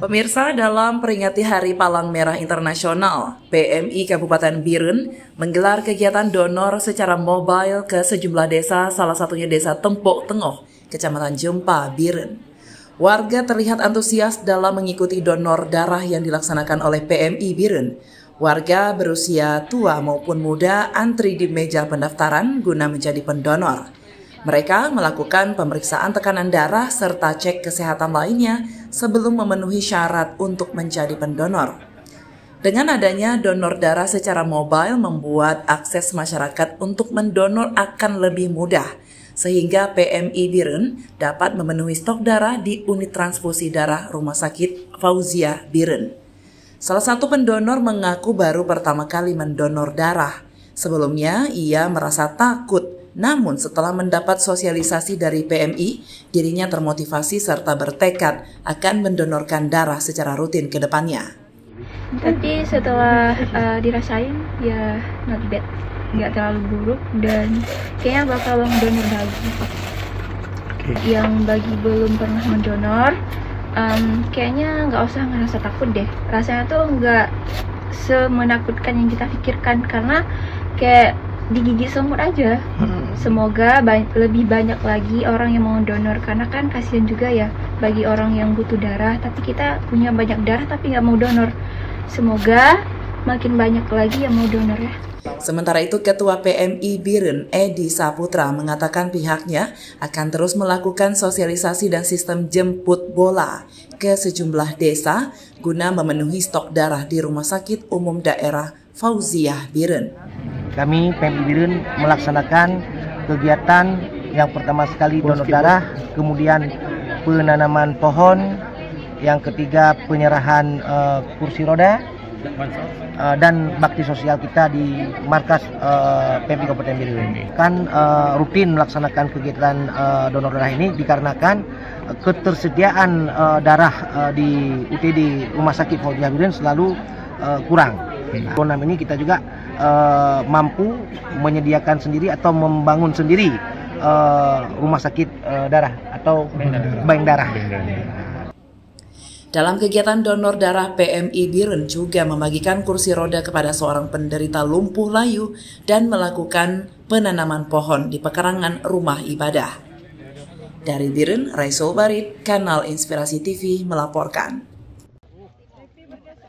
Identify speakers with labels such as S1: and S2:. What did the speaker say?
S1: Pemirsa, dalam peringati Hari Palang Merah Internasional, PMI Kabupaten Biren menggelar kegiatan donor secara mobile ke sejumlah desa, salah satunya Desa Tempok Tengoh, Kecamatan Jempa, Biren. Warga terlihat antusias dalam mengikuti donor darah yang dilaksanakan oleh PMI Biren. Warga berusia tua maupun muda antri di meja pendaftaran guna menjadi pendonor. Mereka melakukan pemeriksaan tekanan darah serta cek kesehatan lainnya sebelum memenuhi syarat untuk menjadi pendonor. Dengan adanya donor darah secara mobile membuat akses masyarakat untuk mendonor akan lebih mudah, sehingga PMI Biren dapat memenuhi stok darah di unit transfusi darah Rumah Sakit Fauziah Biren. Salah satu pendonor mengaku baru pertama kali mendonor darah. Sebelumnya ia merasa takut. Namun setelah mendapat sosialisasi dari PMI, dirinya termotivasi serta bertekad akan mendonorkan darah secara rutin ke depannya.
S2: Tapi setelah dirasain ya not bad, nggak terlalu buruk dan kayaknya bakal mendonor lagi. Yang bagi belum pernah mendonor, kayaknya nggak usah ngerasa takut deh. Rasanya tuh nggak semenakutkan yang kita pikirkan karena kayak digigit semut aja. Semoga lebih banyak lagi orang yang mau donor karena kan kasihan juga ya bagi orang yang butuh darah tapi kita punya banyak darah tapi nggak mau donor. Semoga makin banyak lagi yang mau donor ya.
S1: Sementara itu Ketua PMI Biren Edi Saputra mengatakan pihaknya akan terus melakukan sosialisasi dan sistem jemput bola ke sejumlah desa guna memenuhi stok darah di Rumah Sakit Umum Daerah Fauziah Biren.
S3: Kami PMI Biren melaksanakan kegiatan yang pertama sekali donor darah, kemudian penanaman pohon, yang ketiga penyerahan kursi roda, dan bakti sosial kita di markas PMI Kabupaten Biren. Kan rutin melaksanakan kegiatan donor darah ini dikarenakan ketersediaan darah di UTD Rumah Sakit Fauziah Biren selalu kurang. Program ini kita juga mampu menyediakan sendiri atau membangun sendiri rumah sakit darah atau bank darah.
S1: Dalam kegiatan donor darah, PMI Biren juga membagikan kursi roda kepada seorang penderita lumpuh layu dan melakukan penanaman pohon di pekarangan rumah ibadah. Dari Biren, Raisul Barit, Kanal Inspirasi TV melaporkan.